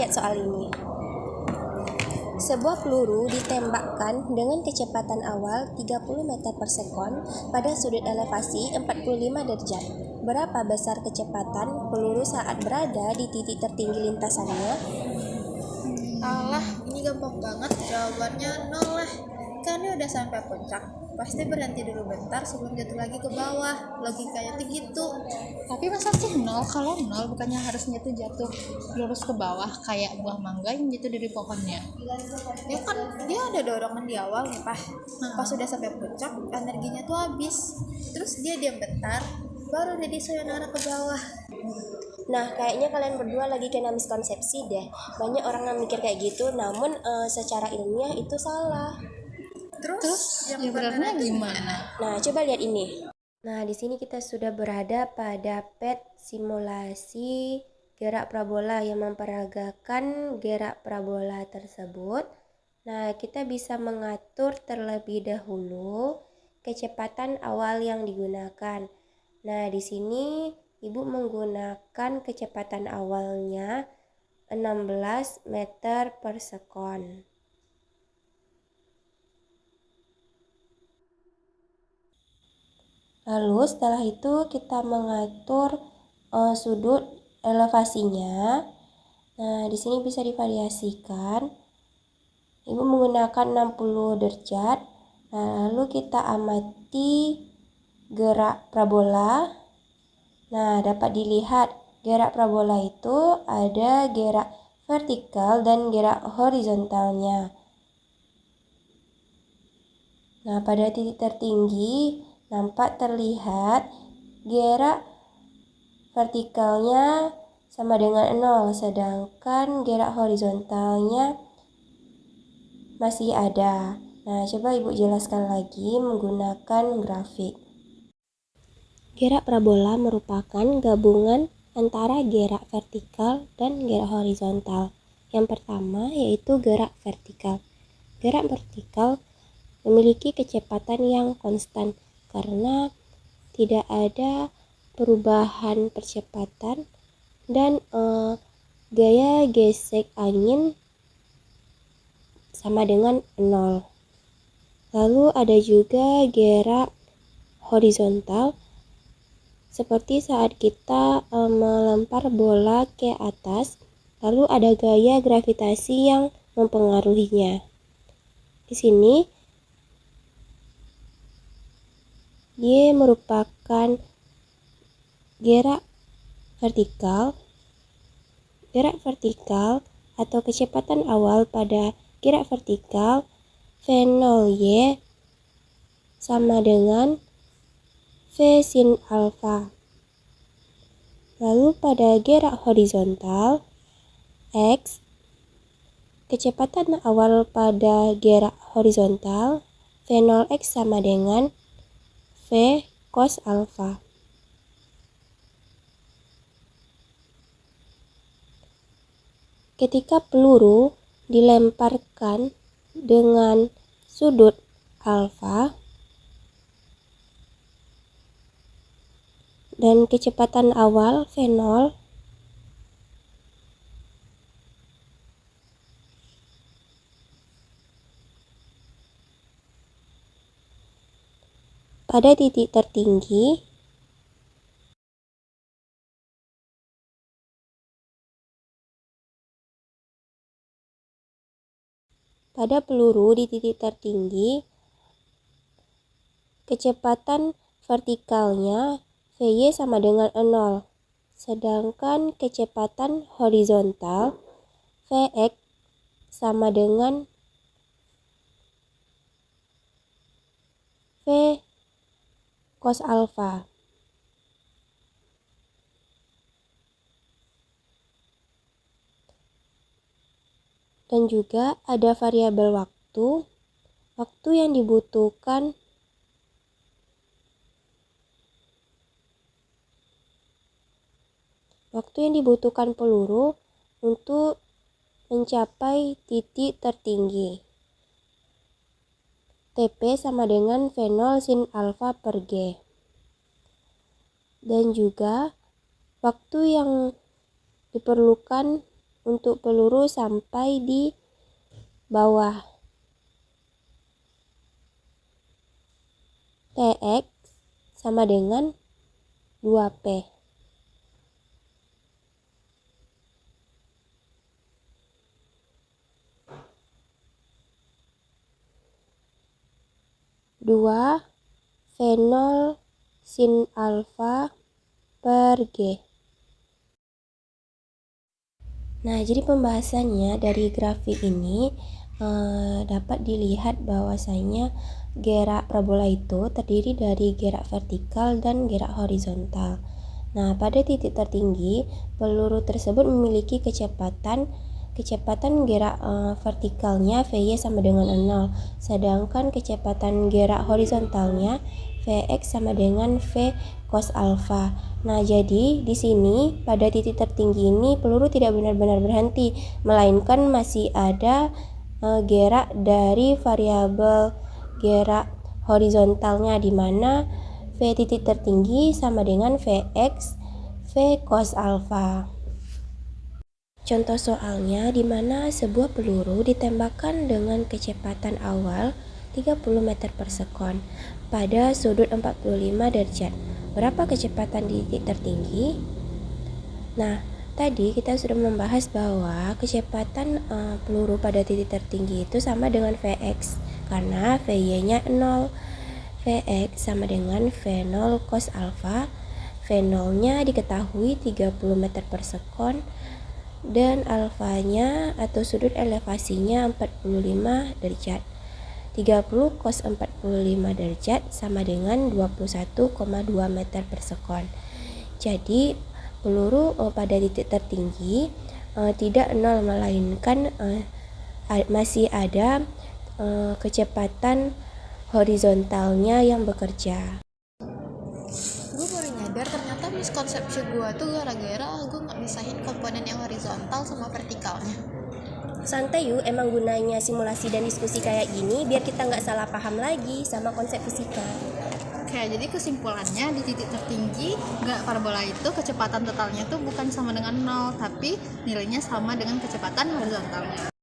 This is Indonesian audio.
lihat soal ini. Sebuah peluru ditembakkan dengan kecepatan awal 30 meter per sekon pada sudut elevasi 45 derajat. Berapa besar kecepatan peluru saat berada di titik tertinggi lintasannya? Alah, ini gampang banget. Jawabannya 0 lah. Kan dia udah sampai puncak, pasti berhenti dulu bentar sebelum jatuh lagi ke bawah. Logikanya tuh gitu. Tapi masa sih 0? Kalau 0 bukannya harusnya tuh jatuh lurus ke bawah kayak buah mangga yang jatuh dari pohonnya. Ya kan dia ada dorongan di awal nih, Pas udah sampai puncak, energinya tuh habis. Terus dia diam bentar, baru jadi sayonara ke bawah. Nah, kayaknya kalian berdua lagi kena miskonsepsi deh. Banyak orang yang mikir kayak gitu, namun secara ilmiah itu salah. Terus yang ya benernya itu gimana? Nah, coba lihat ini. Nah, di sini kita sudah berada pada PET simulasi gerak parabola yang memperagakan gerak parabola tersebut. Nah, kita bisa mengatur terlebih dahulu kecepatan awal yang digunakan. Nah, di sini Ibu menggunakan kecepatan awalnya 16 meter per sekon. Lalu setelah itu kita mengatur sudut elevasinya. Nah, di sini bisa divariasikan. Ibu menggunakan 60 derajat. Nah, lalu kita amati gerak parabola. Nah, dapat dilihat gerak parabola itu ada gerak vertikal dan gerak horizontalnya. Nah, pada titik tertinggi nampak terlihat gerak vertikalnya sama dengan 0, sedangkan gerak horizontalnya masih ada. Nah, coba Ibu jelaskan lagi menggunakan grafik. Gerak parabola merupakan gabungan antara gerak vertikal dan gerak horizontal. Yang pertama yaitu gerak vertikal. Gerak vertikal memiliki kecepatan yang konstan karena tidak ada perubahan percepatan dan gaya gesek angin sama dengan 0. Lalu ada juga gerak horizontal seperti saat kita melempar bola ke atas, lalu ada gaya gravitasi yang mempengaruhinya. Di sini Y merupakan gerak vertikal. Gerak vertikal atau kecepatan awal pada gerak vertikal V0Y sama dengan V sin alfa. Lalu pada gerak horizontal X, kecepatan awal pada gerak horizontal V0X sama dengan V cos alfa. Ketika peluru dilemparkan dengan sudut alfa dan kecepatan awal V0, pada titik tertinggi pada peluru di titik tertinggi, kecepatan vertikalnya Vy sama dengan 0, sedangkan kecepatan horizontal Vx sama dengan V cos alfa. Dan juga ada variabel waktu yang dibutuhkan peluru untuk mencapai titik tertinggi. TP sama dengan V0 sin alfa per G. Dan juga waktu yang diperlukan untuk peluru sampai di bawah. Px sama dengan 2P. Dua V0 sin alfa per G. Nah, jadi pembahasannya dari grafik ini dapat dilihat bahwasanya gerak parabola itu terdiri dari gerak vertikal dan gerak horizontal. Nah, pada titik tertinggi, peluru tersebut memiliki kecepatan gerak vertikalnya Vy sama dengan 0, sedangkan kecepatan gerak horizontalnya Vx sama dengan V cos alfa. Nah, jadi di sini pada titik tertinggi ini peluru tidak benar-benar berhenti, melainkan masih ada gerak dari variabel gerak horizontalnya, di mana V titik tertinggi sama dengan Vx V cos alfa. Contoh soalnya di mana sebuah peluru ditembakkan dengan kecepatan awal 30 meter per sekon pada sudut 45 derajat. Berapa kecepatan di titik tertinggi? Nah, tadi kita sudah membahas bahwa kecepatan peluru pada titik tertinggi itu sama dengan Vx, karena Vy-nya 0. Vx sama dengan V0 cos alfa. V0-nya diketahui 30 meter per sekon, dan alfanya atau sudut elevasinya 45 derajat. 30 cos 45 derajat sama dengan 21,2 meter per sekon. Jadi peluru pada titik tertinggi tidak 0, melainkan masih ada kecepatan horizontalnya yang bekerja. Gue baru nyadar ternyata miskonsepsi gue tuh gara-gara gue nggak misahin komponen yang horizontal sama vertikalnya. Santai yuk, emang gunanya simulasi dan diskusi kayak gini biar kita nggak salah paham lagi sama konsep fisika. Oke, jadi kesimpulannya di titik tertinggi gerak parabola itu kecepatan totalnya tuh bukan sama dengan 0, tapi nilainya sama dengan kecepatan horizontalnya.